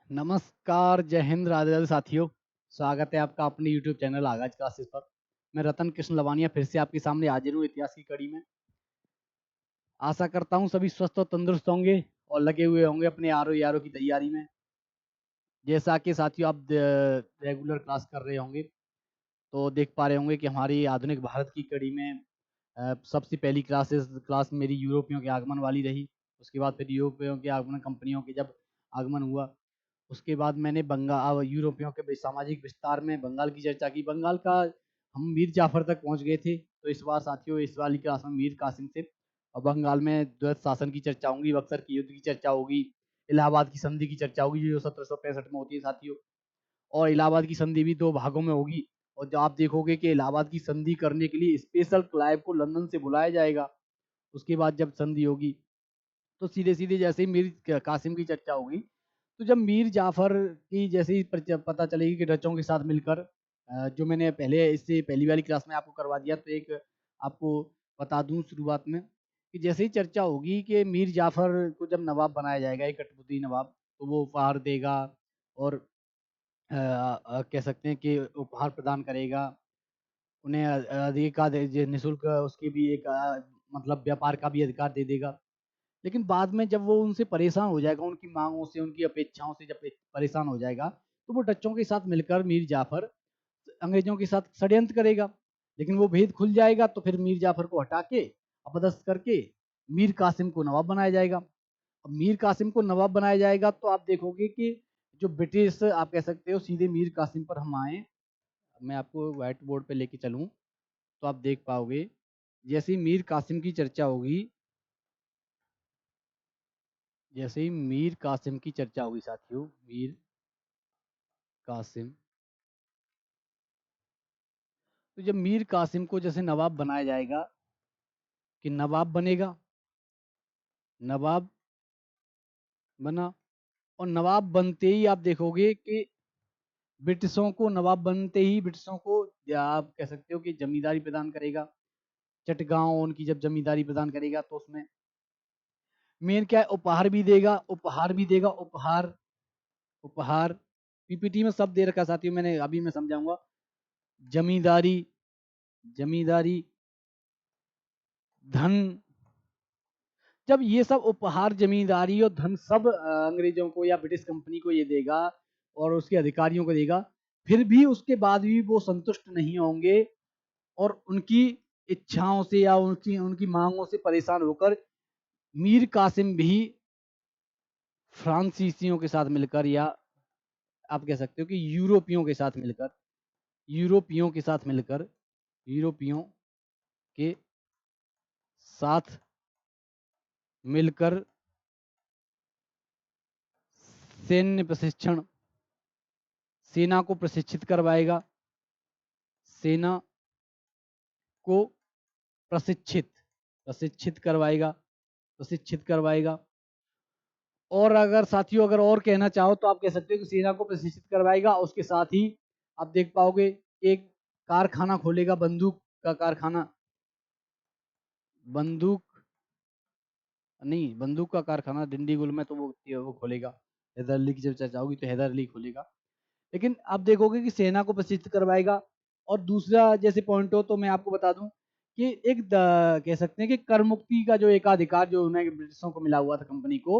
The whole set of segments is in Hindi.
नमस्कार, जय हिंद, राधे राधे साथियों। स्वागत है आपका अपने यूट्यूब चैनल आगाज क्लासेस पर। मैं रतन कृष्ण लवानिया फिर से आपके सामने हाजिर हूँ इतिहास की कड़ी में। आशा करता हूँ सभी स्वस्थ और तंदुरुस्त होंगे और लगे हुए होंगे अपने आरो यारों की तैयारी में। जैसा कि साथियों आप रेगुलर क्लास कर रहे होंगे तो देख पा रहे होंगे कि हमारी आधुनिक भारत की कड़ी में सबसे पहली क्लास मेरी यूरोपियों के आगमन वाली रही। उसके बाद फिर यूरोपियों के आगमन, कंपनियों के जब आगमन हुआ, उसके बाद मैंने बंगाल यूरोपियों के सामाजिक विस्तार में बंगाल की चर्चा की। बंगाल का हम मीर जाफर तक पहुंच गए थे। तो इस बार साथियों इस वाली क्लास में मीर कासिम से और बंगाल में द्वैत शासन की चर्चा होगी, बक्सर की युद्ध की चर्चा होगी, इलाहाबाद की संधि की चर्चा होगी जो 1765 में होती है साथियों। और इलाहाबाद की संधि भी 2 भागों में होगी। और जब आप देखोगे कि इलाहाबाद की संधि करने के लिए स्पेशल क्लाइव को लंदन से बुलाया जाएगा। उसके बाद जब संधि होगी तो सीधे-सीधे जैसे ही मीर कासिम की चर्चा होगी, तो जब मीर जाफ़र की जैसे ही पता चलेगी कि डचों के साथ मिलकर जो मैंने पहले इससे पहली वाली क्लास में आपको करवा दिया, तो एक आपको बता दूँ शुरुआत में कि जैसे ही चर्चा होगी कि मीर जाफ़र को जब नवाब बनाया जाएगा, एक कठपुतली नवाब, तो वो उपहार देगा और कह सकते हैं कि उपहार प्रदान करेगा। उन्हें अधिकार निःशुल्क उसकी भी एक मतलब व्यापार का भी अधिकार दे देगा। लेकिन बाद में जब वो उनसे परेशान हो जाएगा, उनकी माँगों से, उनकी अपेक्षाओं से जब परेशान हो जाएगा, तो वो डच्चों के साथ मिलकर मीर जाफ़र अंग्रेज़ों के साथ षड्यंत्र करेगा। लेकिन वो भेद खुल जाएगा तो फिर मीर जाफ़र को हटा के, अपदस्थ करके मीर कासिम को नवाब बनाया जाएगा। अब मीर कासिम को नवाब बनाया जाएगा तो आप देखोगे कि जो ब्रिटिश आप कह सकते हो सीधे मीर कासिम पर हम आएँ, मैं आपको व्हाइट बोर्ड पे लेके चलूँ, तो आप देख पाओगे, जैसे ही मीर कासिम की चर्चा होगी, जैसे ही मीर कासिम की चर्चा होगी साथियों, मीर कासिम, तो जब मीर कासिम को जैसे नवाब बनाया जाएगा कि नवाब बनेगा, नवाब बना और नवाब बनते ही आप देखोगे कि ब्रिटिशों को नवाब बनते ही ब्रिटिशों को या आप कह सकते हो कि जमींदारी प्रदान करेगा। चटगांव उनकी जब जमींदारी प्रदान करेगा तो उसमें मेन क्या है, उपहार भी देगा, उपहार भी देगा, उपहार, उपहार। पीपीटी में सब दे रखा है साथियों, मैंने अभी मैं समझाऊंगा। जमींदारी, जमींदारी, धन, जब ये सब उपहार, जमींदारी और धन सब अंग्रेजों को या ब्रिटिश कंपनी को ये देगा और उसके अधिकारियों को देगा, फिर भी उसके बाद भी वो संतुष्ट नहीं होंगे और उनकी इच्छाओं से या उनकी उनकी मांगों से परेशान होकर मीर कासिम भी फ्रांसीसियों के साथ मिलकर या आप कह सकते हो कि यूरोपियों के साथ मिलकर, यूरोपियों के साथ मिलकर, यूरोपियों के साथ मिलकर सैन्य प्रशिक्षण, सेना को प्रशिक्षित करवाएगा, सेना को प्रशिक्षित, प्रशिक्षित करवाएगा, प्रशिक्षित करवाएगा। और अगर साथियों अगर और कहना चाहो तो आप कह सकते हो कि सेना को प्रशिक्षित करवाएगा। उसके साथ ही आप देख पाओगे एक कारखाना खोलेगा, बंदूक का कारखाना, बंदूक नहीं, बंदूक का कारखाना डिंडीगुल में तो वो खोलेगा। हैदर अली की जब चर्चा होगी तो हैदर अली खोलेगा। लेकिन आप देखोगे कि सेना को प्रशिक्षित करवाएगा। और दूसरा जैसे पॉइंट हो तो मैं आपको बता दूं कि एक कह सकते हैं कि कर मुक्ति का जो एकाधिकार जो उन्हें ब्रिटिशों को मिला हुआ था कंपनी को,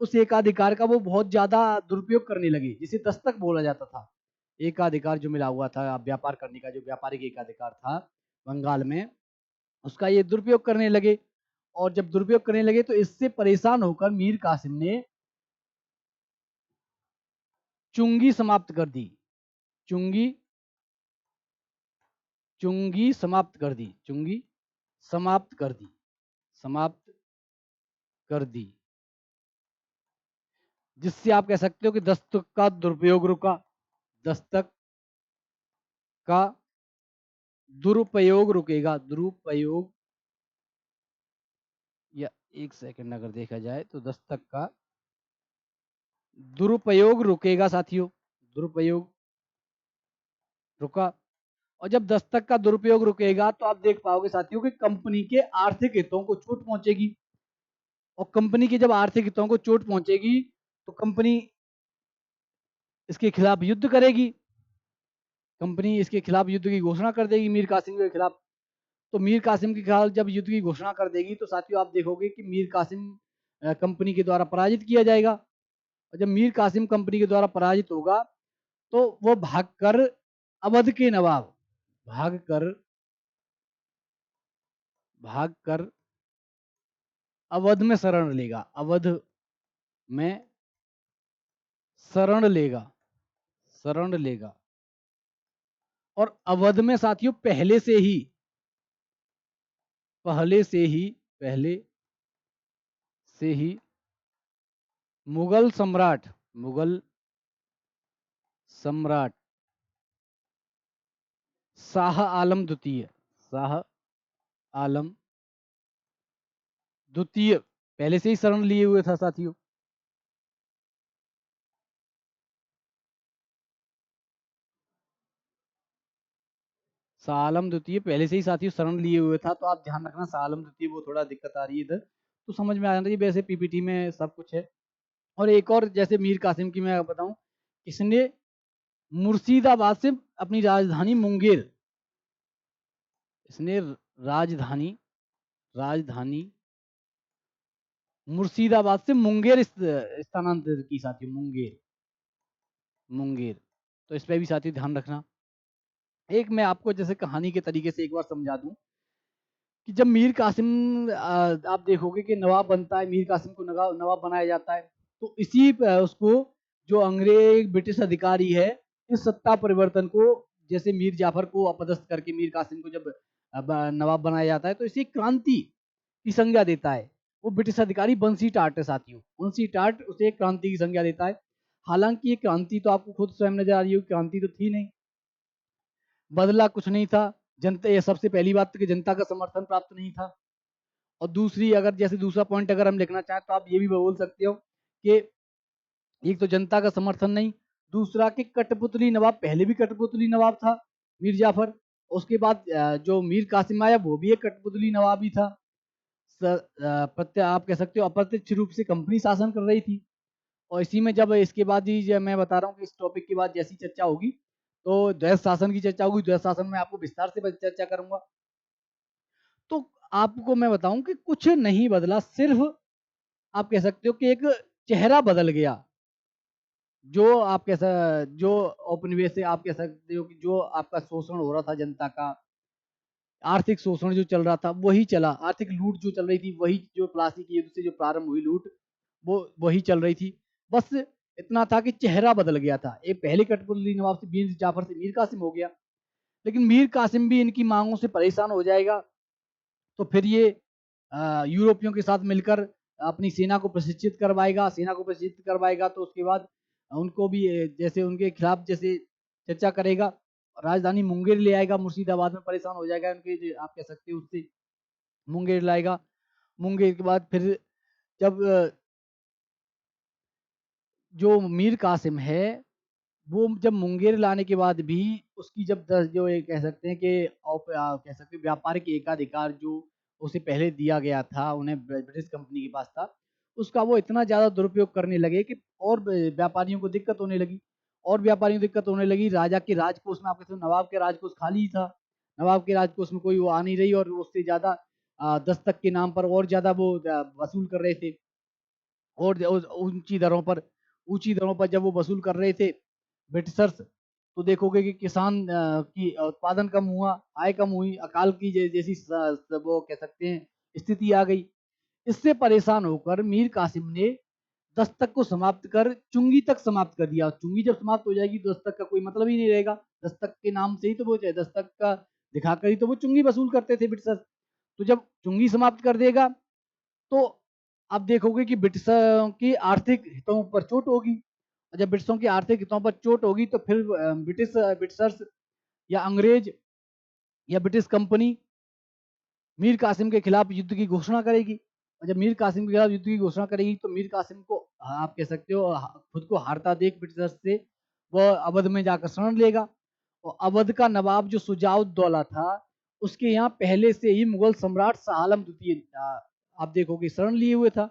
उस एकाधिकार का वो बहुत ज्यादा दुरुपयोग करने लगे, जिसे दस्तक बोला जाता था। एकाधिकार जो मिला हुआ था व्यापार करने का, जो व्यापारिक एकाधिकार था बंगाल में, उसका ये दुरुपयोग करने लगे। और जब दुरुपयोग करने लगे तो इससे परेशान होकर मीर कासिम ने चुंगी समाप्त कर दी। चुंगी, चुंगी समाप्त कर दी, चुंगी समाप्त कर दी, समाप्त कर दी, जिससे आप कह सकते हो कि दस्तक का दुरुपयोग रुका, दस्तक का दुरुपयोग रुकेगा, दुरुपयोग, या एक सेकंड अगर देखा जाए तो दस्तक का दुरुपयोग रुकेगा साथियों, दुरुपयोग रुका। और जब दस्तक का दुरुपयोग रुकेगा तो आप देख पाओगे साथियों कि कंपनी के आर्थिक हितों को चोट पहुंचेगी। और कंपनी के जब आर्थिक हितों को चोट पहुंचेगी तो कंपनी इसके खिलाफ युद्ध करेगी, कंपनी इसके खिलाफ युद्ध की घोषणा कर देगी मीर कासिम के खिलाफ। तो मीर कासिम के खिलाफ जब युद्ध की घोषणा कर देगी तो साथियों आप देखोगे कि मीर कासिम कंपनी के द्वारा पराजित किया जाएगा। और जब मीर कासिम कंपनी के द्वारा पराजित होगा तो वो भागकर अवध के नवाब भागकर भागकर अवध में शरण लेगा, अवध में शरण लेगा। और अवध में साथियों पहले से ही मुगल सम्राट शाह आलम द्वितीय पहले से ही शरण लिए हुए था साथियों। शाह आलम द्वितीय पहले से ही साथियों शरण लिए हुए था, तो आप ध्यान रखना शाह आलम द्वितीय वो थोड़ा दिक्कत आ रही है इधर, तो समझ में आ जाना चाहिए, वैसे पीपीटी में सब कुछ है। और एक और जैसे मीर कासिम की मैं बताऊं, इसने मुर्शिदाबाद से अपनी राजधानी मुंगेर, इसने राजधानी मुर्शिदाबाद से मुंगेर स्थानांतरित की साथियों, मुंगेर। तो इस पे भी साथियों ध्यान रखना। एक मैं आपको जैसे कहानी के तरीके से एक बार समझा दूं कि जब मीर कासिम आप देखोगे कि नवाब बनता है, मीर कासिम को नवाब बनाया जाता है, तो इसी उसको जो अंग्रेज ब्रिटिश अधिकारी है इस सत्ता परिवर्तन को, जैसे मीर जाफर को अपदस्थ करके मीर कासिम को जब नवाब बनाया जाता है तो इसी क्रांति की संज्ञा देता है। वो ब्रिटिश अधिकारी बंसी टाट है साथियों, बंसी टाट उसे क्रांति की संज्ञा देता है। हालांकि ये क्रांति तो आपको खुद स्वयं नजर आ रही हो, क्रांति तो थी नहीं, बदला कुछ नहीं था। जनता, ये सबसे पहली बात तो कि जनता का समर्थन प्राप्त नहीं था। और दूसरी, अगर जैसे दूसरा पॉइंट अगर हम लिखना चाहें तो आप ये भी बोल सकते हो कि एक तो जनता का समर्थन नहीं, दूसरा कि कठपुतली नवाब, पहले भी कठपुतली नवाब था मीर जाफर, उसके बाद जो मीर कासिम आया वो भी एक कठपुतली नवाब ही था। आप कह सकते हो अप्रत्यक्ष रूप से कंपनी शासन कर रही थी। और इसी में जब इसके बाद ही जब मैं बता रहा हूँ कि इस टॉपिक के बाद जैसी चर्चा होगी तो द्वैध शासन की चर्चा होगी, द्वैध शासन में आपको विस्तार से चर्चा करूंगा। तो आपको मैं बताऊं कि कुछ नहीं बदला, सिर्फ आप कह सकते हो कि एक चेहरा बदल गया। जो आप कैसा, जो औपनिवेश से आप कह सकते हो कि जो आपका शोषण हो रहा था जनता का, आर्थिक शोषण जो चल रहा था वही चला, आर्थिक लूट जो चल रही थी वही, जो प्लासी की युद्ध से जो प्रारंभ हुई लूट वो वही चल रही थी। बस इतना था कि चेहरा बदल गया था, एक पहले कठपुतली नवाब से मीर जाफर से मीर कासिम हो गया। लेकिन मीर कासिम भी इनकी मांगों से परेशान हो जाएगा, तो फिर ये यूरोपियों के साथ मिलकर अपनी सेना को प्रशिक्षित करवाएगा, तो उसके बाद उनको भी जैसे उनके खिलाफ जैसे चर्चा करेगा, राजधानी मुंगेर ले आएगा, मुर्शिदाबाद में परेशान हो जाएगा उनके, आप कह सकते हो उससे मुंगेर लाएगा। मुंगेर के बाद फिर जब जो मीर कासिम है वो जब मुंगेर लाने के बाद भी उसकी जब जो ये कह सकते हैं कि कह सकते हैं व्यापारिक एकाधिकार जो उसे पहले दिया गया था, उन्हें ब्रिटिश कंपनी के पास था, उसका वो इतना ज़्यादा दुरुपयोग करने लगे कि और व्यापारियों को दिक्कत होने लगी, राजा के राजकोष में, आप कहते हो नवाब के राजकोष खाली ही था, नवाब के राजकोष में कोई वो आ नहीं रही, और उससे ज़्यादा दस्तक के नाम पर और ज़्यादा वो वसूल कर रहे थे, और ऊंची दरों पर जब वो वसूल कर रहे थे ब्रिटिशर्स, तो देखोगे कि किसान की उत्पादन कम हुआ, आय कम हुई, अकाल की जैसी वो कह सकते हैं स्थिति आ गई। इससे परेशान होकर मीर कासिम ने दस्तक को समाप्त कर चुंगी तक समाप्त कर दिया। चुंगी जब समाप्त हो जाएगी तो दस्तक का कोई मतलब ही नहीं रहेगा, दस्तक के नाम से ही तो वो दस्तक का दिखाकर ही तो वो चुंगी वसूल करते थे ब्रिटिशर्स। तो जब चुंगी समाप्त कर देगा तो आप देखोगे कि ब्रिटिशों की आर्थिक हितों पर चोट होगी, और जब ब्रिटिशों की आर्थिक हितों पर चोट होगी तो फिर ब्रिटिशर्स या अंग्रेज या ब्रिटिश कंपनी मीर कासिम के खिलाफ युद्ध की घोषणा करेगी, और जब मीर कासिम के खिलाफ युद्ध की घोषणा करेगी तो मीर कासिम को आप कह सकते हो खुद को हारता देख ब्रिटिशर्स से वह अवध में जाकर शरण लेगा। और अवध का नवाब जो सुजाउद्दौला था उसके यहाँ पहले से ही मुगल सम्राट शाह आलम द्वितीय आप देखोगे शरण लिए हुए था।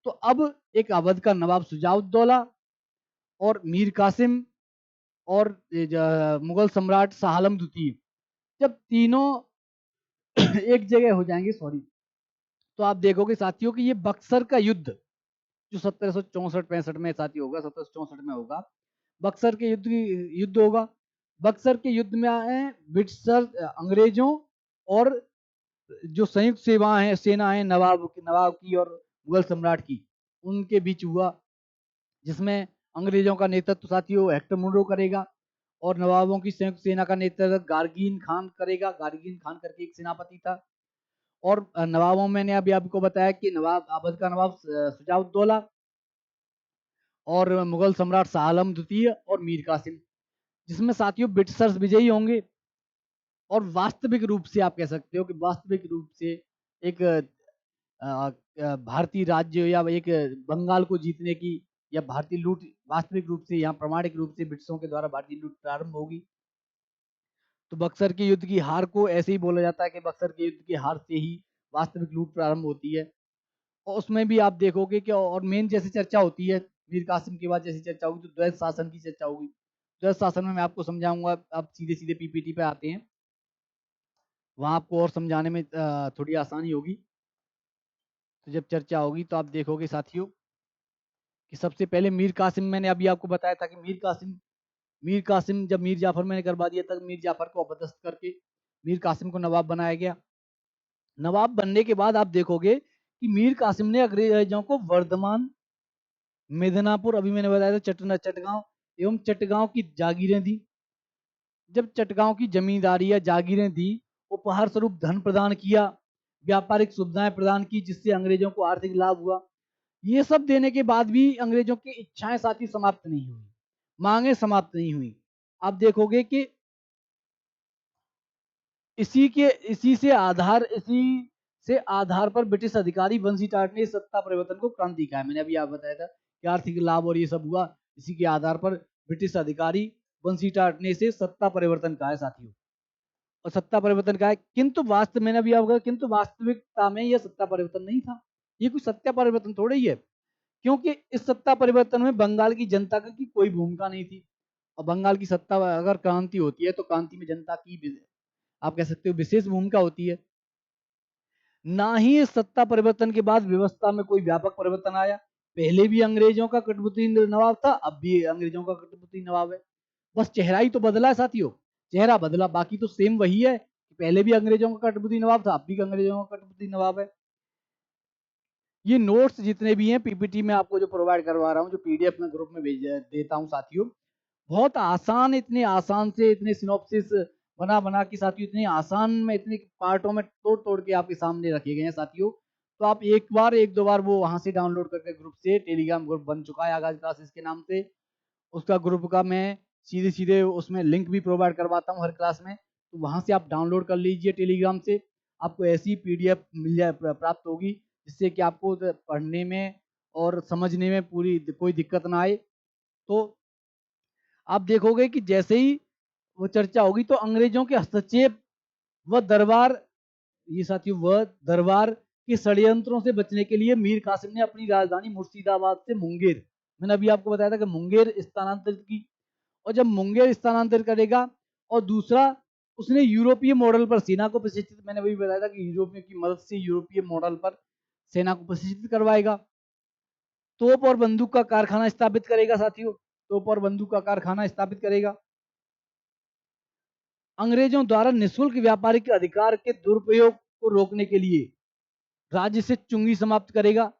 तो अब एक अवध का नवाब सुजाउद्दौला और मीर कासिम और मुगल सम्राट शाह आलम द्वितीय, जब तीनों एक जगह हो जाएंगे, सॉरी, तो आप देखोगे साथियों कि ये बक्सर का युद्ध जो 1764-65 में साथी होगा, 1764 में होगा, बक्सर के युद्ध होगा। बक्सर के युद्ध में आए ब्रिटिशर, अंग्रेजों और जो संयुक्त सेना है नवाब की और मुगल सम्राट की, उनके बीच हुआ, जिसमें अंग्रेजों का नेतृत्व साथियों हेक्टर मुनरो करेगा और नवाबों की संयुक्त सेना का नेतृत्व गार्गिन खान करेगा। गार्गिन खान करके एक सेनापति था। और नवाबों में मैंने अभी आपको बताया कि नवाब अवध का नवाब शुजाउद्दौला और मुगल सम्राट शाह आलम द्वितीय और मीर कासिम, जिसमें साथियों ब्रिटिशर्स विजयी होंगे। और वास्तविक रूप से आप कह सकते हो कि वास्तविक रूप से एक भारतीय राज्य या एक बंगाल को जीतने की या भारतीय लूट, वास्तविक रूप से यहाँ प्रमाणिक रूप से ब्रिटिशों के द्वारा भारतीय लूट प्रारंभ होगी। तो बक्सर के युद्ध की हार को ऐसे ही बोला जाता है कि बक्सर के युद्ध की हार से ही वास्तविक लूट प्रारंभ होती है। और उसमें भी आप देखोगे कि और मेन जैसी चर्चा होती है मीर कासिम के बाद, जैसी चर्चा होगी तो द्वैत शासन की चर्चा होगी। द्वैत शासन में मैं आपको समझाऊंगा, आप सीधे सीधे पीपीटी पे आते हैं, वहां आपको और समझाने में थोड़ी आसानी होगी। तो जब चर्चा होगी तो आप देखोगे साथियों कि सबसे पहले मीर कासिम, मैंने अभी आपको बताया था कि मीर कासिम जब मीर जाफर मैंने करवा दिया था, मीर जाफर को अपदस्थ करके मीर कासिम को नवाब बनाया गया। नवाब बनने के बाद आप देखोगे कि मीर कासिम ने अंग्रेजों को वर्धमान, मिदनापुर, अभी मैंने बताया था चटगांव एवं चटगांव की जागीरें दी। जब चटगांव की जमींदारी या जागीरें दी, उपहार स्वरूप धन प्रदान किया, व्यापारिक सुविधाएं प्रदान की, जिससे अंग्रेजों को आर्थिक लाभ हुआ। ये सब देने के बाद भी अंग्रेजों की इच्छाएं साथी समाप्त नहीं हुई, मांगे समाप्त नहीं हुई। आप देखोगे कि इसी से आधार पर ब्रिटिश अधिकारी बंसी टाट ने सत्ता परिवर्तन को क्रांति कहा। मैंने अभी आप बताया था कि आर्थिक लाभ और ये सब हुआ, इसी के आधार पर ब्रिटिश अधिकारी बंसी टाट ने इसे सत्ता परिवर्तन कहा है साथियों। और सत्ता परिवर्तन कहा है, किंतु वास्तव, मैंने अभी आपको, किंतु वास्तविकता में यह सत्ता परिवर्तन नहीं था। ये कोई सत्ता परिवर्तन थोड़ा ही है, क्योंकि इस सत्ता परिवर्तन में बंगाल की जनता की कोई भूमिका नहीं थी। और बंगाल की सत्ता, अगर क्रांति होती है तो क्रांति में जनता की, आप कह सकते हो, विशेष भूमिका होती है। ना ही इस सत्ता परिवर्तन के बाद व्यवस्था में कोई व्यापक परिवर्तन आया। पहले भी अंग्रेजों का कठपुतली नवाब था, अब भी अंग्रेजों का कठपुतली नवाब है, बस चेहरा ही तो बदला है साथियों। चेहरा बदला, बाकी तो सेम वही है। पहले भी अंग्रेजों का कठपुतली नवाब था, अब भी अंग्रेजों का कठपुतली नवाब है। ये नोट्स जितने भी हैं पीपीटी में आपको जो प्रोवाइड करवा रहा हूँ, जो पीडीएफ में ग्रुप में भेज देता हूँ साथियों, बहुत आसान, इतने आसान से इतने सिनॉप्सिस बना बना के साथियों, इतने आसान में इतने पार्टों में तोड़ तोड़ के आपके सामने रखे गए हैं साथियों। तो आप एक दो बार वो वहां से डाउनलोड करके, ग्रुप से, टेलीग्राम ग्रुप बन चुका है आगाज क्लासेस के नाम से, उसका ग्रुप का मैं सीधे सीधे उसमें लिंक भी प्रोवाइड करवाता हूँ हर क्लास में। तो वहां से आप डाउनलोड कर लीजिए टेलीग्राम से, आपको ऐसी पीडीएफ मिल जाए, प्राप्त होगी, जिससे कि आपको पढ़ने में और समझने में पूरी कोई दिक्कत ना आए। तो आप देखोगे कि जैसे ही वो चर्चा होगी तो अंग्रेजों के हस्तक्षेप व दरबार, ये साथियों वह दरबार के षड्यंत्रों से बचने के लिए मीर कासिम ने अपनी राजधानी मुर्शिदाबाद से मुंगेर, मैंने अभी आपको बताया था कि मुंगेर स्थानांतरित की। और जब मुंगेर स्थानांतरित करेगा, और दूसरा, उसने यूरोपीय मॉडल पर सेना को प्रशिक्षित, मैंने वही बताया था कि यूरोपियों की मदद से यूरोपीय मॉडल पर सेना को प्रशिक्षित करवाएगा। तोप और बंदूक का कारखाना स्थापित करेगा साथियों, तोप और बंदूक का कारखाना स्थापित करेगा। अंग्रेजों द्वारा निःशुल्क व्यापारिक अधिकार के दुरुपयोग को रोकने के लिए राज्य से चुंगी समाप्त करेगा।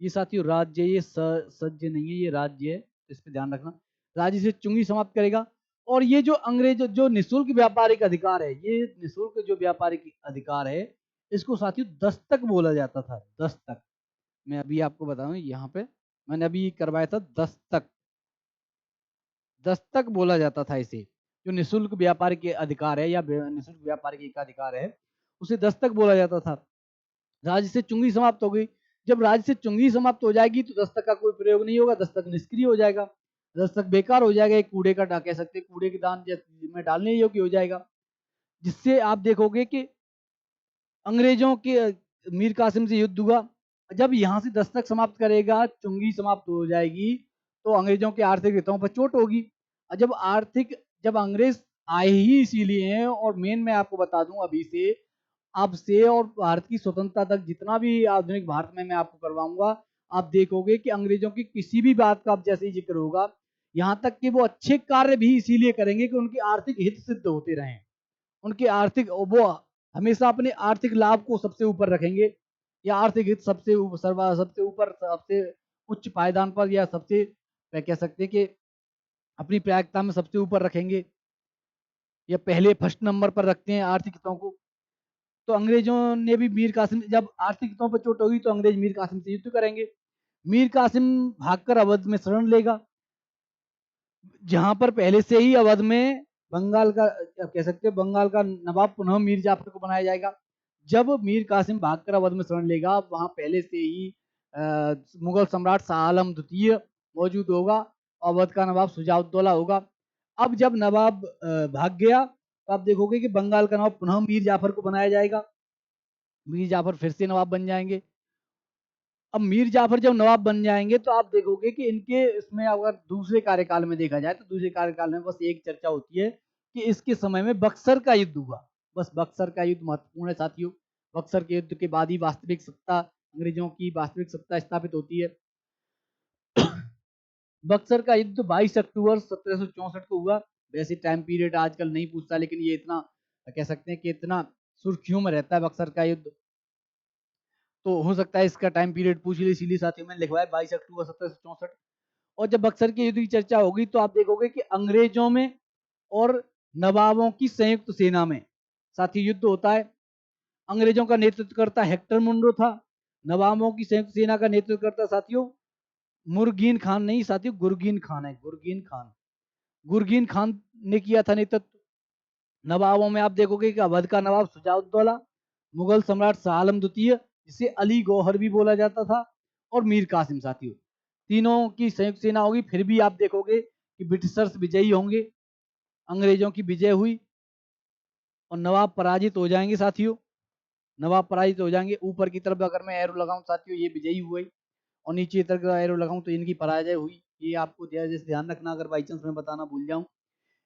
ये साथियों राज्य, ये सज्य नहीं है, ये राज्य है, इस पे ध्यान रखना। राज्य से चुंगी समाप्त करेगा। और ये जो अंग्रेज जो निःशुल्क व्यापारिक अधिकार है, ये निःशुल्क जो व्यापारिक अधिकार है, इसको साथियों दस्तक बोला जाता था। दस्तक, मैं अभी आपको बताऊं, यहाँ पे मैंने अभी करवाया था दस्तक, दस्तक बोला जाता था इसे। जो निःशुल्क व्यापार के अधिकार है या निःशुल्क व्यापार के अधिकार है, उसे दस्तक बोला जाता था। राज्य से चुंगी समाप्त हो गई। जब राज्य से चुंगी समाप्त हो जाएगी तो दस्तक का कोई प्रयोग नहीं होगा, दस्तक निष्क्रिय हो जाएगा, दस्तक बेकार हो जाएगा, एक कूड़े का कह सकते हैं, कूड़े के दान में डालने योग्य हो जाएगा। जिससे आप देखोगे कि अंग्रेजों के मीर कासिम से युद्ध हुआ। जब यहाँ से दस्तक समाप्त करेगा, चुंगी समाप्त हो जाएगी, तो अंग्रेजों के आर्थिक हितों पर चोट होगी। और जब अंग्रेज आए ही इसीलिए हैं, और मेन मैं आपको बता दूं अभी से, अब से और भारत की स्वतंत्रता तक जितना भी आधुनिक भारत में मैं आपको करवाऊंगा, आप देखोगे कि अंग्रेजों की किसी भी बात का अब जैसे ही जिक्र होगा, यहाँ तक कि वो अच्छे कार्य भी इसीलिए करेंगे कि उनके आर्थिक हित सिद्ध होते रहें। उनके आर्थिक वो हमेशा अपने आर्थिक लाभ को सबसे ऊपर रखेंगे, या आर्थिक हित सबसे ऊपर, सबसे उच्च पायदान पर, या सबसे कह सकते हैं कि अपनी प्रायिकता में सबसे ऊपर रखेंगे, या पहले फर्स्ट नंबर पर रखते हैं आर्थिक हितों को। तो अंग्रेजों ने भी मीर कासिम, जब आर्थिक हितों पर चोट होगी तो अंग्रेज मीर कासिम से युद्ध करेंगे। मीर कासिम भागकर अवध में शरण लेगा, जहां पर पहले से ही अवध में बंगाल का, कह सकते हैं बंगाल का नवाब पुनः मीर जाफर को बनाया जाएगा। जब मीर कासिम भागकर अवध में शरण लेगा, वहां पहले से ही मुगल सम्राट शाह आलम द्वितीय मौजूद होगा, अवध का नवाब शुजाउद्दौला होगा। अब जब नवाब भाग गया, तो आप देखोगे कि बंगाल का नवाब पुनः मीर जाफर को बनाया जाएगा। मीर जाफर फिर से नवाब बन जाएंगे। अब मीर जाफर जब नवाब बन जाएंगे, तो आप देखोगे कि इनके इसमें अगर दूसरे कार्यकाल में देखा जाए, तो दूसरे कार्यकाल में बस एक चर्चा होती है कि इसके समय में बक्सर का युद्ध हुआ। बस बक्सर का युद्ध महत्वपूर्ण है साथियों। बक्सर के युद्ध के बाद ही वास्तविक सत्ता, अंग्रेजों की वास्तविक सत्ता स्थापित होती है। बक्सर का युद्ध 22 अक्टूबर 1764 को हुआ। वैसे टाइम पीरियड आजकल नहीं पूछता, लेकिन ये इतना कह सकते हैं कि इतना सुर्खियों में रहता है बक्सर का युद्ध, तो हो सकता है इसका टाइम पीरियड पूछ ली, इसीलिए साथियों मैंने लिखवाया 22 अक्टूबर 1764। और जब बक्सर के युद्ध की चर्चा होगी, तो आप देखोगे कि अंग्रेजों में और नवाबों की संयुक्त सेना में साथी युद्ध होता है। अंग्रेजों का नेतृत्व करता हेक्टर मुंडो था। नवाबों की संयुक्त सेना का नेतृत्व करता साथियों मुरगीन खान, नहीं साथियों गुरगीन खान है, गुरगीन खान। गुरगीन खान ने किया था नेतृत्व। नवाबों में आप देखोगे कि अवध का नवाब शुजाउद्दौला, मुगल सम्राट शाह आलम द्वितीय, जिसे अली गौहर भी बोला जाता था, और मीर कासिम साथियों, तीनों की संयुक्त सेना होगी। फिर भी आप देखोगे कि ब्रिटिशर्स विजयी होंगे, अंग्रेजों की विजय हुई और नवाब पराजित हो जाएंगे साथियों। नवाब पराजित हो जाएंगे। ऊपर की तरफ अगर मैं एरो लगाऊं साथियों, ये विजयी हुए, और नीचे की तरफ एरो लगाऊं तो इनकी पराजय हुई। ये आपको जैसे ध्यान रखना, अगर बाई चांस मैं बताना भूल जाऊं।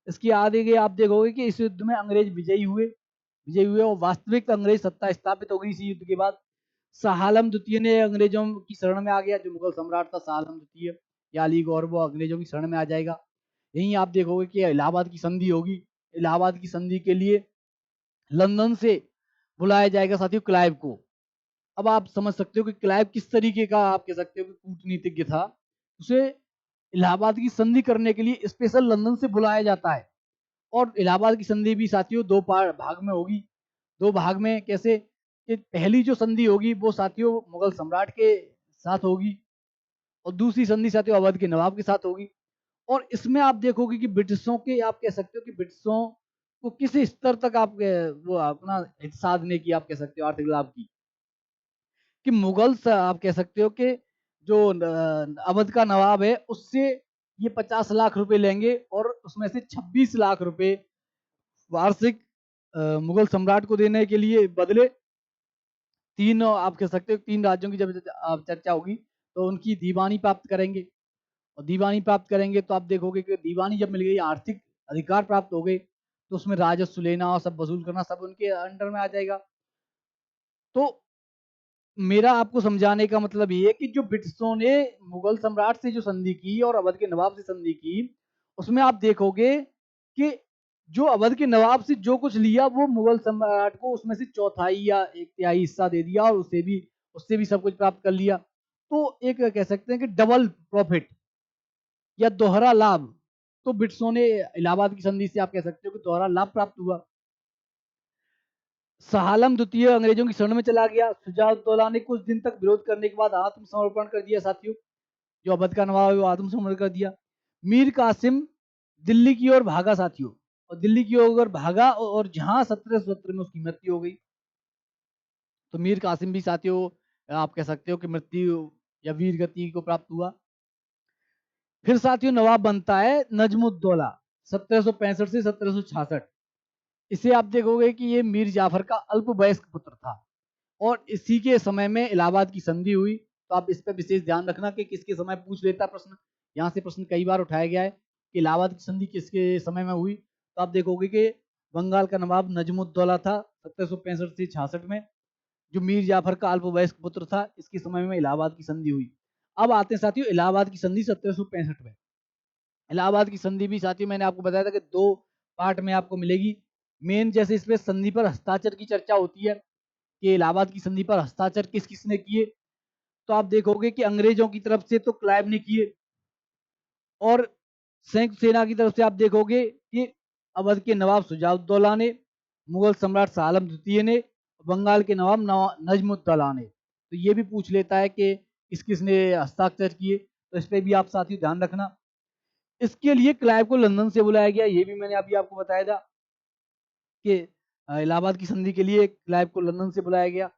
इसके आगे आप देखोगे कि इस युद्ध में अंग्रेज विजयी हुए और वास्तविक अंग्रेज सत्ता स्थापित हो गई इसी युद्ध के बाद। शाह आलम द्वितीय ने अंग्रेजों की शरण में आ गया, जो मुगल सम्राट था शाह आलम द्वितीय, या अली गौहर, वो अंग्रेजों की शरण में आ जाएगा। यहीं आप देखोगे कि इलाहाबाद की संधि होगी। इलाहाबाद की संधि के लिए लंदन से बुलाया जाएगा साथियों क्लाइव को। अब आप समझ सकते हो कि क्लाइव किस तरीके का, आप कह सकते हो कि कूटनीतिज्ञ था। उसे इलाहाबाद की संधि करने के लिए स्पेशल लंदन से बुलाया जाता है। और इलाहाबाद की संधि भी साथियों दो भाग में होगी। दो भाग में कैसे, कि पहली जो संधि होगी वो साथियों मुगल सम्राट के साथ होगी, और दूसरी संधि साथियों अवध के नवाब के साथ होगी। और इसमें आप देखोगे कि ब्रिटिशों के, आप कह सकते हो कि ब्रिटिशों को किस स्तर तक आप वो अपना हित साधने की, आप कह सकते हो आर्थिक लाभ की, कि आप कह सकते हो कि जो अवध का नवाब है उससे ये 50 लाख रुपए लेंगे, और उसमें से 26 लाख रुपए वार्षिक मुगल सम्राट को देने के लिए बदले, तीन आप कह सकते हो तीन राज्यों की जब आप चर्चा होगी, तो उनकी दीवानी प्राप्त करेंगे। और दीवानी प्राप्त करेंगे तो आप देखोगे कि दीवानी जब मिल गई, आर्थिक अधिकार प्राप्त हो गए, तो उसमें राजस्व लेना और सब वसूल करना सब उनके अंडर में आ जाएगा। तो मेरा आपको समझाने का मतलब ये है कि जो ब्रिटिशों ने मुगल सम्राट से जो संधि की और अवध के नवाब से संधि की, उसमें आप देखोगे कि जो अवध के नवाब से जो कुछ लिया, वो मुगल सम्राट को उसमें से चौथाई या एक तिहाई हिस्सा दे दिया, और उससे भी सब कुछ प्राप्त कर लिया। तो एक कह सकते हैं कि डबल प्रॉफिट या दोहरा लाभ। तो ब्रिटिशों ने इलाहाबाद की संधि से, आप कह सकते हो कि दोहरा लाभ प्राप्त हुआ। शाह आलम द्वितीय अंग्रेजों की शरण में चला गया। शुजाउद्दौला ने कुछ दिन तक विरोध करने के बाद आत्मसमर्पण कर दिया साथियों। जो अवध का नवाब है वो आत्मसमर्पण कर दिया। मीर कासिम दिल्ली की ओर भागा साथियों, और दिल्ली की ओर भागा, और जहां 1717 में उसकी मृत्यु हो गई। तो मीर कासिम भी साथियों आप कह सकते हो कि मृत्यु या वीर गति को प्राप्त हुआ। फिर साथियों नवाब बनता है नजमुद्दौला 1765 से 1766। इसे आप देखोगे कि ये मीर जाफर का अल्पवयस्क पुत्र था, और इसी के समय में इलाहाबाद की संधि हुई। तो आप इस पर विशेष ध्यान रखना कि किसके समय पूछ लेता प्रश्न, यहाँ से प्रश्न कई बार उठाया गया है। कि इलाहाबाद की संधि किसके समय में हुई, तो आप देखोगे कि बंगाल का नवाब नजमुद्दौला था 1765 से 66 में, जो मीर जाफर का अल्पवयस्क पुत्र था, इसके समय में इलाहाबाद की संधि हुई। अब आते हैं साथियों इलाहाबाद की संधि 1765 में। इलाहाबाद की संधि भी साथियों मैंने आपको बताया था कि 2 पार्ट में आपको मिलेगी। मेन जैसे इसमें संधि पर हस्ताक्षर की चर्चा होती है कि इलाहाबाद की संधि पर हस्ताक्षर किस किसने किए, तो आप देखोगे कि अंग्रेजों की तरफ से तो क्लाइव ने किए, और संयुक्त सेना की तरफ से आप देखोगे कि अवध के नवाब शुजाउद्दौला ने, मुगल सम्राट शाह आलम द्वितीय ने, बंगाल के नवाब नजमुद्दौला ने। तो ये भी पूछ लेता है कि किस किसने हस्ताक्षर किए, तो इस पर भी आप साथियों ध्यान रखना। इसके लिए क्लाइव को लंदन से बुलाया गया, ये भी मैंने अभी आपको बताया था कि इलाहाबाद की संधि के लिए क्लाइव को लंदन से बुलाया गया।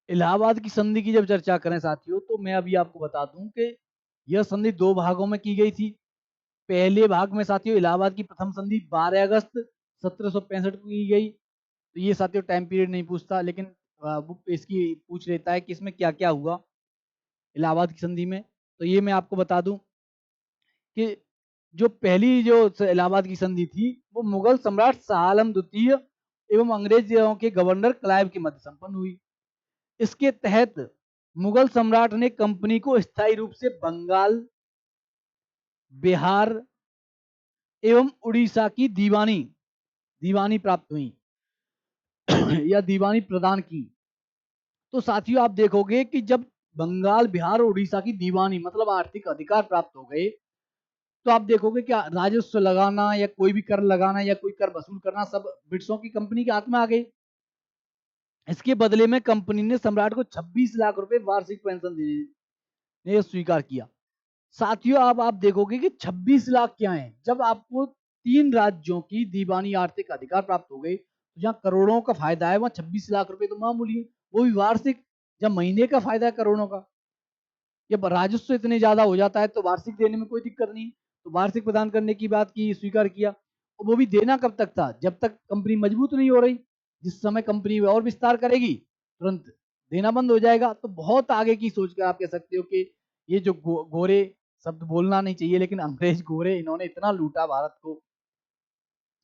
इलाहाबाद की संधि की जब चर्चा करें साथियों, तो मैं अभी आपको बता दूं कि यह संधि 2 भागों में की गई थी। पहले भाग में साथियों इलाहाबाद की प्रथम संधि 12 अगस्त 1765 को की गई। तो ये साथियों टाइम पीरियड नहीं पूछता, लेकिन वो इसकी पूछ लेता है कि इसमें क्या क्या हुआ इलाहाबाद की संधि में। तो ये मैं आपको बता दूं कि जो पहली जो इलाहाबाद की संधि थी वो मुगल सम्राट शाह आलम द्वितीय एवं अंग्रेजों के गवर्नर क्लाइव के मध्य संपन्न हुई। इसके तहत मुगल सम्राट ने कंपनी को स्थायी रूप से बंगाल, बिहार एवं उड़ीसा की दीवानी दीवानी प्राप्त हुई या दीवानी प्रदान की। तो साथियों आप देखोगे कि जब बंगाल, बिहार और उड़ीसा की दीवानी मतलब आर्थिक अधिकार प्राप्त हो गए, तो आप देखोगे कि राजस्व लगाना या कोई भी कर लगाना या कोई कर वसूल करना सब ब्रिटिशों की कंपनी के हाथ में आ गई। इसके बदले में कंपनी ने सम्राट को 26 लाख रुपए वार्षिक पेंशन देने स्वीकार किया। साथियों अब आप देखोगे कि 26 लाख क्या है, जब आपको 3 राज्यों की दीवानी आर्थिक अधिकार प्राप्त हो गए, तो जहां करोड़ों का फायदा है वहां 26 लाख रुपए तो मामूली है, वो भी वार्षिक। जब महीने का फायदा है करोड़ों का, जब राजस्व इतने ज्यादा हो जाता है तो वार्षिक देने में कोई दिक्कत नहीं। तो वार्षिक प्रदान करने की बात की, स्वीकार किया। और वो भी देना कब तक था, जब तक कंपनी मजबूत नहीं हो रही। जिस समय कंपनी और विस्तार करेगी तुरंत देना बंद हो जाएगा। तो बहुत आगे की सोच कर आप कह सकते हो कि ये जो गोरे शब्द बोलना नहीं चाहिए, लेकिन अंग्रेज गोरे, इन्होंने इतना लूटा भारत को।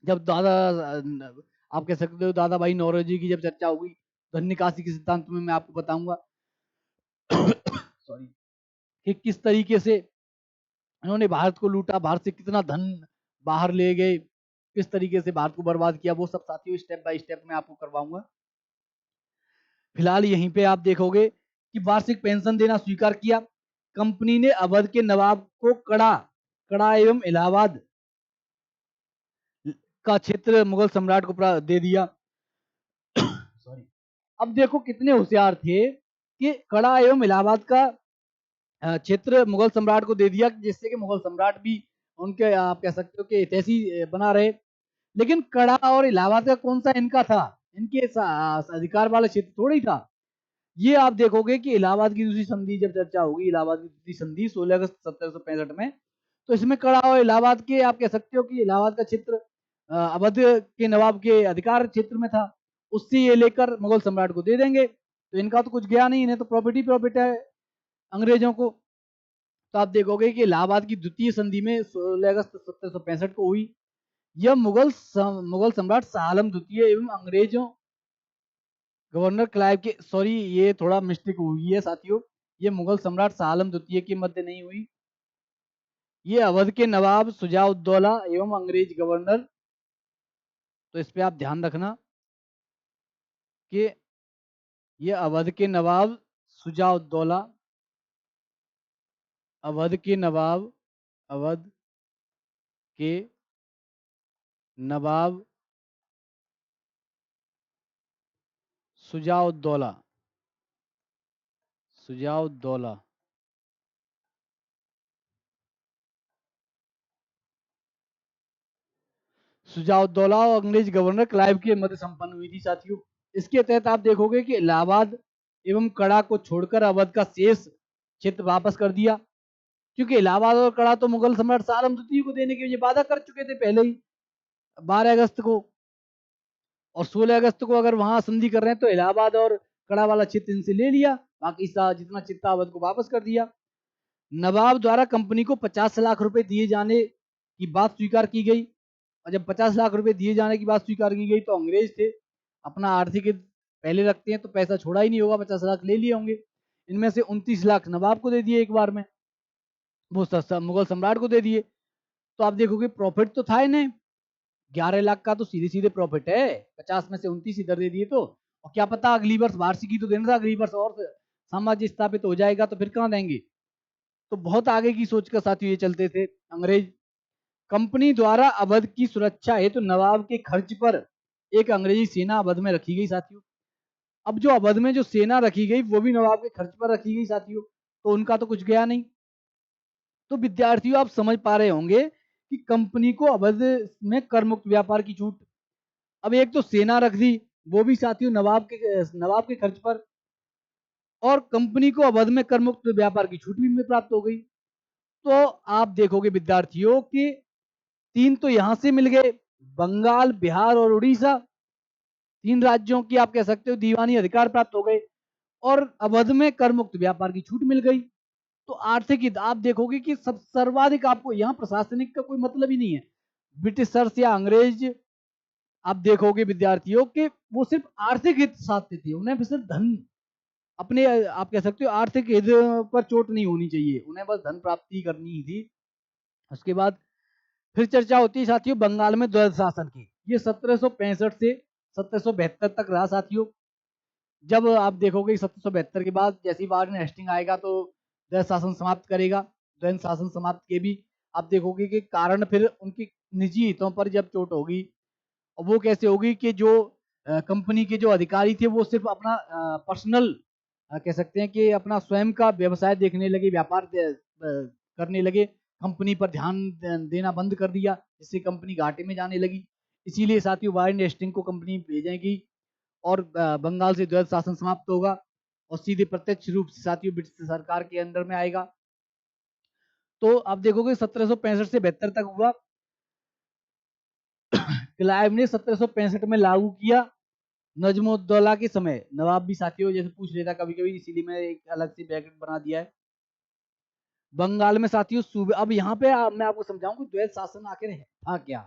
जब आप कह सकते हो दादा भाई नौरोजी की जब चर्चा होगी, धन निकासी के सिद्धांत में मैं आपको बताऊंगा सॉरी, कि किस तरीके से इन्होंने भारत को लूटा, भारत से कितना धन बाहर ले गए, किस तरीके से भारत को बर्बाद किया, वो सब साथियों स्टेप बाय स्टेप मैं आपको करवाऊंगा। फिलहाल यहीं पे आप देखोगे कि वार्षिक पेंशन देना स्वीकार किया। कंपनी ने अवध के नवाब को कड़ा कड़ा एवं इलाहाबाद का क्षेत्र मुगल सम्राट को दे दिया। सॉरी। अब देखो कितने होशियार थे कि कड़ा एवं इलाहाबाद का क्षेत्र मुगल सम्राट को दे दिया, जिससे कि मुगल सम्राट भी उनके आप कह सकते हो कि हितैषी बना रहे। लेकिन कड़ा और इलाहाबाद का कौन सा इनका था, इनके अधिकार वाला क्षेत्र थोड़ा ही था। ये आप देखोगे कि इलाहाबाद की दूसरी संधि जब चर्चा होगी, इलाहाबाद की दूसरी संधि 16 अगस्त 1765 में, तो इसमें कड़ा और इलाहाबाद के आप कह सकते हो कि इलाहाबाद का क्षेत्र अवध के नवाब के अधिकार क्षेत्र में था। उससे ये लेकर मुगल सम्राट को दे देंगे, तो इनका तो कुछ गया नहीं, इन्हें तो प्रॉपर्टी प्रॉफिट है अंग्रेजों को। तो आप देखोगे कि इलाहाबाद की द्वितीय संधि में 16 अगस्त 1765 को हुई। यह मुगल सम्राट शाह आलम द्वितीय एवं अंग्रेजों गवर्नर क्लाइव के, सॉरी ये थोड़ा मिस्टेक हुई है साथियों, ये मुगल सम्राट शाह आलम द्वितीय के मध्य नहीं हुई, ये अवध के नवाब शुजाउद्दौला एवं अंग्रेज गवर्नर। तो इस पे आप ध्यान रखना कि ये अवध के नवाब शुजाउद्दौला, अवध के नवाब, अवध के नवाब शुजाउद्दौला, शुजाउद्दौला शुजाउद्दौला और अंग्रेज गवर्नर क्लाइव के मध्य संपन्न हुई थी साथियों। इसके तहत आप देखोगे कि इलाहाबाद एवं कड़ा को छोड़कर अवध का शेष क्षेत्र वापस कर दिया, क्योंकि इलाहाबाद और कड़ा तो मुगल सम्राट शाह आलम द्वितीय को देने के लिए वादा कर चुके थे पहले ही 12 अगस्त को, और 16 अगस्त को अगर वहां संधि कर रहे हैं तो इलाहाबाद और कड़ा वाला क्षेत्र इनसे ले लिया, बाकी जितना चित्ता अवध को वापस कर दिया। नवाब द्वारा कंपनी को 50 लाख रुपए दिए जाने की बात स्वीकार की गई, और जब 50 लाख रुपए दिए जाने की बात स्वीकार की गई तो अंग्रेज थे, अपना आर्थिक हित पहले रखते हैं तो पैसा छोड़ा ही नहीं होगा, 50 लाख ले लिए होंगे। इनमें से 29 लाख नवाब को दे दिए एक बार में, वो मुगल सम्राट को दे दिए। तो आप देखोगे प्रॉफिट तो था इन्हें, 11 लाख का तो सीधे सीधे प्रॉफिट है, 50 में से 29 इधर दे दिए तो, और क्या पता अगली वर्ष वार्षिकी तो देना था, अगली वर्ष और साम्राज्य स्थापित हो जाएगा तो फिर कहाँ देंगे। तो बहुत आगे की सोच के साथ ये चलते थे अंग्रेज। कंपनी द्वारा अवध की सुरक्षा हेतु तो नवाब के खर्च पर एक अंग्रेजी सेना अवध में रखी गई साथियों। अब जो अवध में जो सेना रखी गई वो भी नवाब के खर्च पर रखी गई साथियों, तो उनका तो कुछ गया नहीं। तो विद्यार्थियों आप समझ पा रहे होंगे कि कंपनी को अवध में कर मुक्त व्यापार की छूट, अब एक तो सेना रख दी वो भी साथियों नवाब के खर्च पर, और कंपनी को अवध में कर मुक्त व्यापार की छूट भी प्राप्त हो गई। तो आप देखोगे विद्यार्थियों कि तीन तो यहां से मिल गए, बंगाल, बिहार और उड़ीसा, तीन राज्यों की आप कह सकते हो दीवानी अधिकार प्राप्त हो गए, और अवध में कर मुक्त व्यापार की छूट मिल गई। तो आर्थिक हित आप देखोगे कि सब सर्वाधिक, आपको यहाँ प्रशासनिक का कोई मतलब ही नहीं है, ब्रिटिशर्स या अंग्रेज, आप देखोगे विद्यार्थियों कि वो सिर्फ आर्थिक हित साधते थे, उन्हें सिर्फ धन, अपने आप कह सकते हो आर्थिक हित पर चोट नहीं होनी चाहिए, उन्हें बस धन प्राप्ति करनी ही थी। उसके बाद फिर चर्चा होती है साथियों बंगाल में द्वैध शासन की, ये 1765 से 1772 तक रहा साथियों। जब आप देखोगे 1772 के बाद जैसी वारन हेस्टिंग आएगा तो द्वैध शासन समाप्त करेगा। द्वैध शासन समाप्त के भी आप देखोगे कि कारण फिर उनकी निजी हितों पर जब चोट होगी, और वो कैसे होगी कि जो कंपनी के जो अधिकारी थे वो सिर्फ अपना पर्सनल कह सकते हैं कि अपना स्वयं का व्यवसाय देखने लगे, व्यापार करने लगे, कंपनी पर ध्यान देना बंद कर दिया, जिससे कंपनी घाटे में जाने लगी। इसीलिए साथियों वारन हेस्टिंग को कंपनी भेजेगी और बंगाल से द्वैध शासन समाप्त होगा और सीधे प्रत्यक्ष रूप से साथियों ब्रिटिश सरकार के अंडर में आएगा। तो आप देखोगे 1765 से 72 तक हुआ। क्लाइव ने 1765 में लागू किया नजमुद्दौला के समय, नवाब भी साथियों जैसे पूछ लेता कभी कभी, इसीलिए मैं एक अलग से ब्रैकेट बना दिया है। बंगाल में साथियों सूबे, अब यहाँ पे मैं आपको समझाऊं कि द्वैध शासन आखिर है था क्या,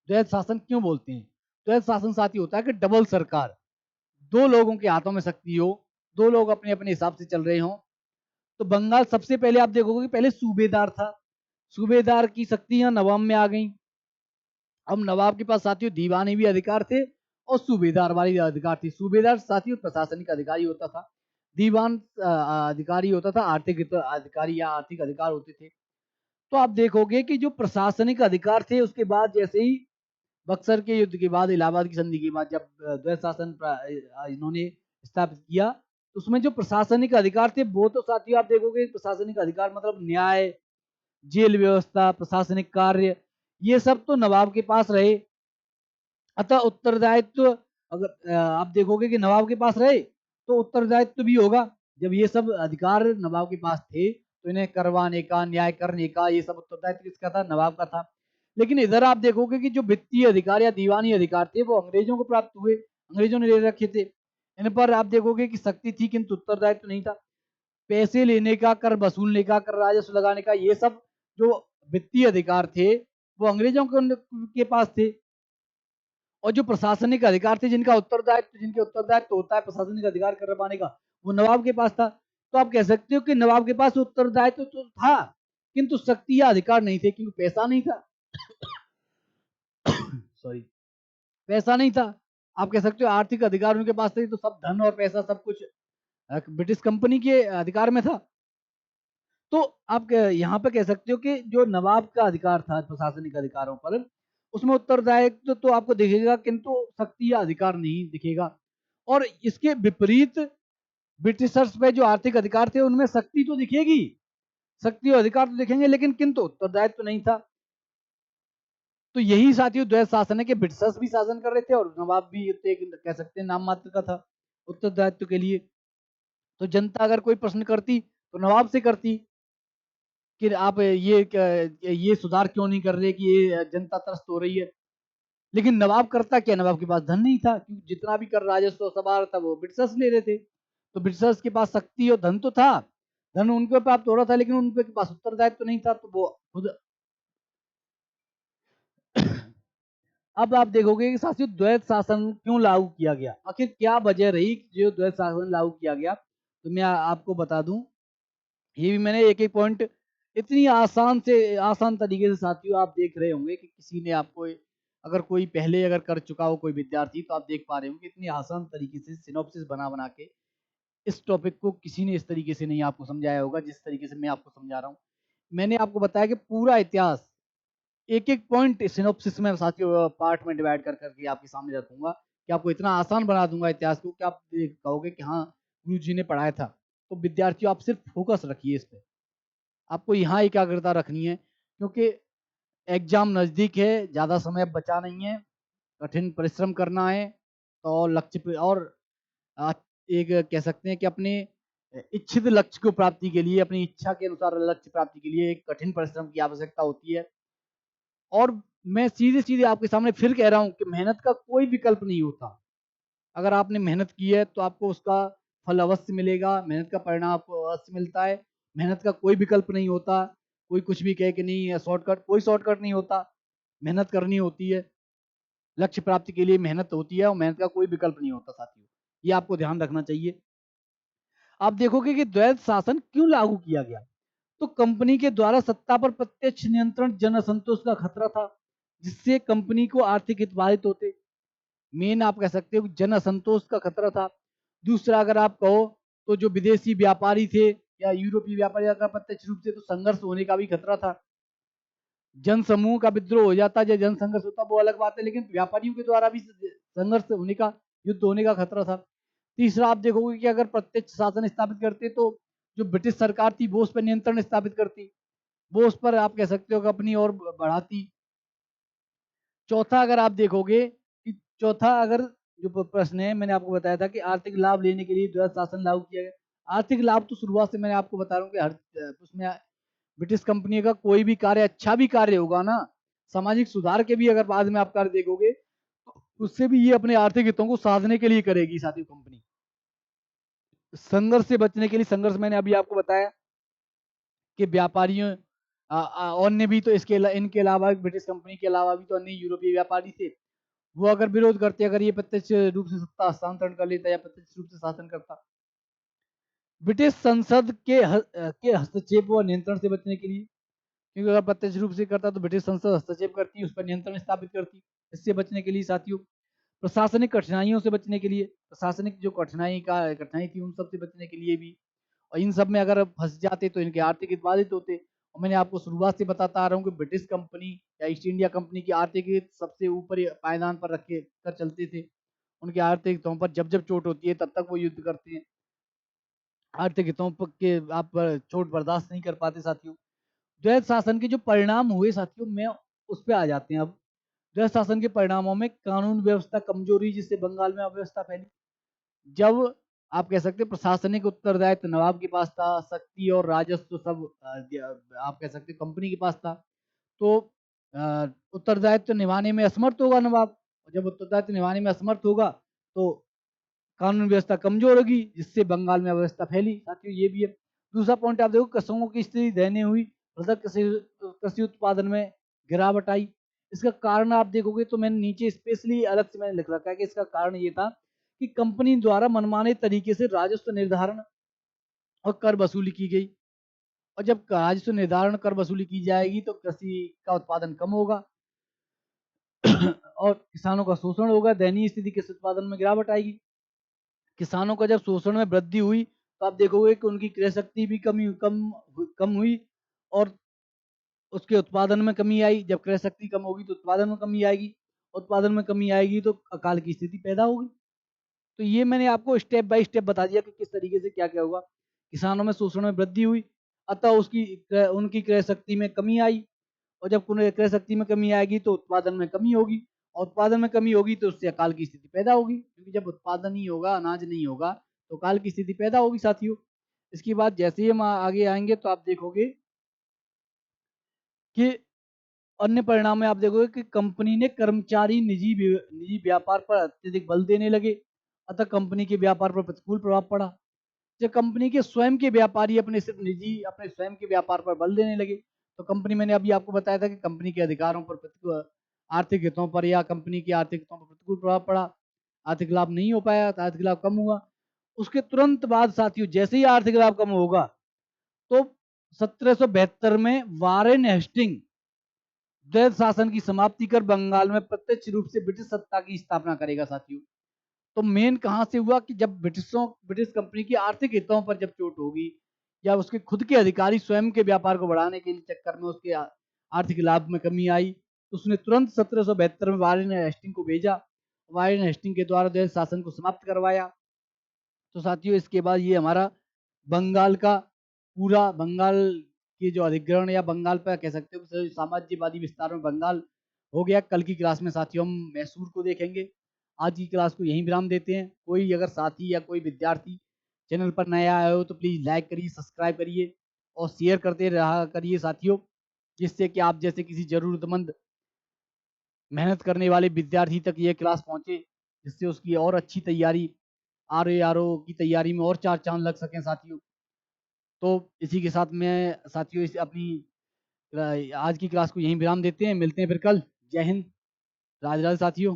द्वैध शासन क्यों बोलते हैं। द्वैध शासन साथी होता है कि डबल सरकार, दो लोगों के हाथों में शक्ति हो, दो लोग अपने अपने हिसाब से चल रहे हो। तो बंगाल सबसे पहले आप देखोगे कि पहले सूबेदार था, सूबेदार की शक्तियां नवाब में आ गई। अब नवाब के पास साथियों दीवानी भी अधिकार थे और सूबेदार वाली अधिकार थी। सूबेदार साथियों प्रशासनिक अधिकारी होता था, दीवान अधिकारी होता था, आर्थिक अधिकारी या आर्थिक अधिकार होते थे। तो आप देखोगे कि जो प्रशासनिक अधिकार थे उसके बाद जैसे ही बक्सर के युद्ध के बाद, इलाहाबाद की संधि के बाद जब द्वैध शासन इन्होंने स्थापित किया, तो उसमें जो प्रशासनिक अधिकार थे वो तो साथियों आप देखोगे प्रशासनिक अधिकार मतलब न्याय, जेल व्यवस्था, प्रशासनिक कार्य, ये सब तो नवाब के पास रहे। अतः उत्तरदायित्व अगर आप देखोगे कि नवाब के पास रहे तो उत्तरदायित्व भी होगा। जब ये सब अधिकार नवाब के पास थे तो इन्हें करवाने का, न्याय करने का, ये सब उत्तरदायित्व किसका था, नवाब का था। लेकिन इधर आप देखोगे कि जो वित्तीय अधिकार या दीवानी अधिकार थे वो अंग्रेजों को प्राप्त हुए, अंग्रेजों ने ले रखे थे। इन पर आप देखोगे कि शक्ति थी किंतु उत्तरदायित्व नहीं था। पैसे लेने का, कर वसूलने का, कर राजस्व लगाने का, ये सब जो वित्तीय अधिकार थे वो अंग्रेजों के पास थे। और जो प्रशासनिक अधिकार थे जिनके उत्तरदायित्व होता है प्रशासनिक अधिकार करवाने का, वो नवाब के पास था। तो आप कह सकते हो कि नवाब के पास उत्तरदायित्व तो था किंतु शक्ति या अधिकार नहीं थे, क्योंकि पैसा नहीं था। सॉरी, पैसा नहीं था। आप कह सकते हो आर्थिक अधिकार उनके पास थे, तो सब धन और पैसा सब कुछ ब्रिटिश कंपनी के अधिकार में था। तो आप यहाँ पे कह सकते हो कि जो नवाब का अधिकार था प्रशासनिक अधिकारों पर, उसमें उत्तरदायित्व तो आपको दिखेगा किंतु शक्ति या अधिकार नहीं दिखेगा। और इसके विपरीत ब्रिटिशर्स पे जो आर्थिक अधिकार थे उनमें शक्ति तो दिखेगी, शक्ति और अधिकार तो दिखेंगे, लेकिन किंतु उत्तरदायित्व तो नहीं था। तो यही साथियों द्वैध शासन है कि ब्रिटिशर्स भी शासन कर रहे थे और नवाब भी एक कह सकते हैं नाम मात्र का था उत्तरदायित्व के लिए। तो जनता अगर कोई प्रश्न करती तो नवाब से करती कि आप ये सुधार क्यों नहीं कर रहे, कि ये जनता त्रस्त हो रही है। लेकिन नवाब करता क्या, नवाब के पास धन नहीं था, क्योंकि जितना भी कर राजस्व सब आ रहा था वो ब्रिटिशर्स ले रहे थे। तो ब्रिटिशर्स के पास शक्ति और धन तो था धन उनके ऊपर आप तोड़ा था, लेकिन उनके पास उत्तरदायित्व तो नहीं था, तो वो खुद अब आप देखोगे कि साथियों द्वैत शासन क्यों लागू किया गया, आखिर क्या वजह रही जो द्वैत शासन लागू किया गया, तो मैं आपको बता दूं। ये भी मैंने एक एक पॉइंट इतनी आसान से आसान तरीके से साथियों आप देख रहे होंगे कि किसी ने आपको अगर कोई पहले अगर कर चुका हो कोई विद्यार्थी, तो आप देख पा रहे हो कि इतनी आसान तरीके से सिनॉप्सिस बना बना के इस टॉपिक को किसी ने इस तरीके से नहीं आपको समझाया होगा जिस तरीके से मैं आपको समझा रहा हूँ। मैंने आपको बताया कि पूरा इतिहास एक एक पॉइंट सिनॉप्सिस में साथियों पार्ट में डिवाइड कर करके आपके सामने रखूंगा कि आपको इतना आसान बना दूंगा इतिहास को कि आप कहोगे कि हाँ गुरु जी ने पढ़ाया था। तो विद्यार्थियों आप सिर्फ फोकस रखिए इस पे, आपको यहाँ एकाग्रता रखनी है, क्योंकि एग्जाम नजदीक है, ज्यादा समय बचा नहीं है, कठिन परिश्रम करना है। तो लक्ष्य पे और आ, एक कह सकते हैं कि अपने इच्छित लक्ष्य को प्राप्ति के लिए, अपनी इच्छा के अनुसार लक्ष्य प्राप्ति के लिए एक कठिन परिश्रम की आवश्यकता होती है। और मैं सीधे सीधे आपके सामने फिर कह रहा हूं कि मेहनत का कोई विकल्प नहीं होता। अगर आपने मेहनत की है तो आपको उसका फल अवश्य मिलेगा, मेहनत का परिणाम आपको अवश्य मिलता है। मेहनत का कोई विकल्प नहीं होता। कोई कुछ भी कहे कि नहीं शॉर्टकट, कोई शॉर्टकट नहीं होता। मेहनत करनी होती है, लक्ष्य प्राप्ति के लिए मेहनत होती है, और मेहनत का कोई विकल्प नहीं होता साथियों। ये आपको ध्यान रखना चाहिए। आप देखोगे कि द्वैत शासन क्यों लागू किया गया, तो कंपनी के द्वारा सत्ता पर प्रत्यक्ष नियंत्रण, जन असंतोष का खतरा था, जिससे कंपनी को आर्थिक हितबाधित होते। मेन आप कह सकते हो जन असंतोष का खतरा था। दूसरा अगर आप कहो तो जो विदेशी व्यापारी थे या यूरोपीय व्यापारी, अगर प्रत्यक्ष रूप से तो संघर्ष होने का भी खतरा था। जन समूह का विद्रोह हो जाता या जन संघर्ष होता वो अलग बात है, लेकिन व्यापारियों के द्वारा भी संघर्ष होने का, युद्ध होने का खतरा था। तीसरा आप देखोगे कि अगर प्रत्यक्ष शासन स्थापित करते तो जो ब्रिटिश सरकार थी वो उस पर नियंत्रण स्थापित करती, वो उस पर आप कह सकते हो कि अपनी ओर बढ़ाती। चौथा अगर आप देखोगे कि चौथा अगर जो प्रश्न है, मैंने आपको बताया था कि आर्थिक लाभ लेने के लिए द्वैत शासन लागू किया गया। आर्थिक लाभ तो शुरुआत से मैंने आपको बता रहा हूँ कि हर उसमें ब्रिटिश कंपनी का कोई भी कार्य, अच्छा भी कार्य होगा ना, सामाजिक सुधार के भी अगर बाद में आप कार्य देखोगे तो उससे भी ये अपने आर्थिक हितों को साधने के लिए करेगी साथी कंपनी। संघर्ष से बचने के लिए, संघर्ष मैंने अभी आपको बताया कि व्यापारियों अन्य भी तो इनके अलावा ब्रिटिश कंपनी के अलावा भी तो अन्य यूरोपीय व्यापारी थे, वो अगर विरोध करते, अगर ये प्रत्यक्ष रूप से सत्ता हस्तांतरण कर लेता या प्रत्यक्ष रूप से शासन करता। ब्रिटिश संसद के हस्तक्षेप व नियंत्रण से बचने के लिए, क्योंकि अगर प्रत्यक्ष रूप से करता तो ब्रिटिश संसद हस्तक्षेप करती, उस पर नियंत्रण स्थापित करती। इससे बचने के लिए साथियों, प्रशासनिक कठिनाइयों से बचने के लिए, प्रशासनिक जो कठिनाई थी उन सब से बचने के लिए भी, और इन सब में अगर फंस जाते तो इनके आर्थिक हित बाधित होते। और मैंने आपको शुरुआत से बताता आ रहा हूँ कि ब्रिटिश कंपनी या ईस्ट इंडिया कंपनी की आर्थिक हित सबसे ऊपर पायदान पर रखे कर चलते थे। उनके आर्थिक हितों पर जब जब चोट होती है तब तक वो युद्ध करते हैं। आर्थिक हितों के आप चोट बर्दाश्त नहीं कर पाते साथियों। द्वैत शासन के जो परिणाम हुए साथियों, में उस पर आ जाते हैं अब। द्वैत शासन के परिणामों में कानून व्यवस्था कमजोरी, जिससे बंगाल में अव्यवस्था फैली। जब आप कह सकते हैं प्रशासनिक उत्तरदायित्व नवाब के पास था, शक्ति और राजस्व सब आप कह सकते हैं कंपनी के पास था, तो उत्तरदायित्व निभाने में असमर्थ होगा नवाब। और जब उत्तरदायित्व निभाने में असमर्थ होगा तो कानून व्यवस्था कमजोर होगी, जिससे बंगाल में अव्यवस्था फैली साथियों। ये भी है। दूसरा पॉइंट आप देखो, कृषकों की स्थिति दयनीय हुई, मतलब कृषि उत्पादन में गिरावट आई। इसका कारण आप देखोगे तो मैंने नीचे स्पेशली अलग से मैंने लिख रखा है कि इसका कारण ये था कि कंपनी द्वारा मनमाने तरीके से राजस्व निर्धारण और कर वसूली की गई। और जब राजस्व निर्धारण कर वसूली की जाएगी तो कृषि का उत्पादन कम होगा और किसानों का शोषण होगा, दयनीय स्थिति, कृषि उत्पादन में गिरावट आएगी। किसानों का जब शोषण में वृद्धि हुई तो आप देखोगे कि उनकी क्रय शक्ति भी कम हुई, और उसके उत्पादन में कमी आई। जब क्रय शक्ति कम होगी तो उत्पादन में कमी आएगी, उत्पादन में कमी आएगी तो अकाल की स्थिति पैदा होगी। तो ये मैंने आपको स्टेप बाय स्टेप बता दिया कि किस तरीके से क्या क्या होगा। किसानों में शोषण में वृद्धि हुई, अतः उनकी क्रय शक्ति में कमी आई, और जब क्रय शक्ति में कमी आएगी तो उत्पादन में कमी होगी, और उत्पादन में कमी होगी तो उससे अकाल की स्थिति पैदा होगी, क्योंकि जब उत्पादन नहीं होगा, अनाज नहीं होगा, तो अकाल की स्थिति पैदा होगी साथियों। इसके बाद जैसे ही हम आगे आएंगे तो आप देखोगे कि अन्य परिणाम में आप देखोगे कि कंपनी ने कर्मचारी निजी व्यापार पर अत्यधिक बल देने लगे, अतः कंपनी के व्यापार पर प्रतिकूल प्रभाव पड़ा। जब कंपनी के स्वयं के व्यापारी अपने सिर्फ निजी अपने स्वयं के व्यापार पर बल देने लगे, तो कंपनी, मैंने अभी आपको बताया था कि कंपनी के अधिकारों पर आर्थिक हितों पर या कंपनी के आर्थिक हितों पर प्रतिकूल प्रभाव पड़ा, आर्थिक लाभ नहीं हो पाया, तो आर्थिक लाभ कम हुआ। उसके तुरंत बाद साथियों, जैसे ही आर्थिक लाभ कम होगा, तो 1772 में वारेन हेस्टिंग द्वैध शासन की समाप्ति कर बंगाल में प्रत्यक्ष रूप से ब्रिटिश सत्ता की स्थापना करेगा साथियों। तो मेन कहां से हुआ कि जब ब्रिटिश कंपनी की आर्थिक हितों पर जब चोट होगी, या उसके खुद के अधिकारी स्वयं के व्यापार को बढ़ाने के लिए चक्कर में उसके आर्थिक लाभ में कमी आई, तो उसने तुरंत 1772 में वारेन हेस्टिंग को भेजा। वारेन हेस्टिंग के द्वारा द्वैध शासन को समाप्त करवाया। तो साथियों, इसके बाद ये हमारा बंगाल का पूरा, बंगाल की जो अधिग्रहण या बंगाल पर कह सकते हो कि साम्राज्यवादी विस्तार में बंगाल हो गया। कल की क्लास में साथियों हम मैसूर को देखेंगे। आज की क्लास को यहीं विराम देते हैं। कोई अगर साथी या कोई विद्यार्थी चैनल पर नया आए हो तो प्लीज लाइक करिए, सब्सक्राइब करिए और शेयर करते रहा करिए साथियों, जिससे कि आप जैसे किसी जरूरतमंद मेहनत करने वाले विद्यार्थी तक ये क्लास पहुंचे, जिससे उसकी और अच्छी तैयारी, आर ओ की तैयारी में और चार चांद लग सकें साथियों। तो इसी के साथ मैं साथियों इस अपनी आज की क्लास को यहीं विराम देते हैं। मिलते हैं फिर कल। जय हिंद, राधे राधे साथियों।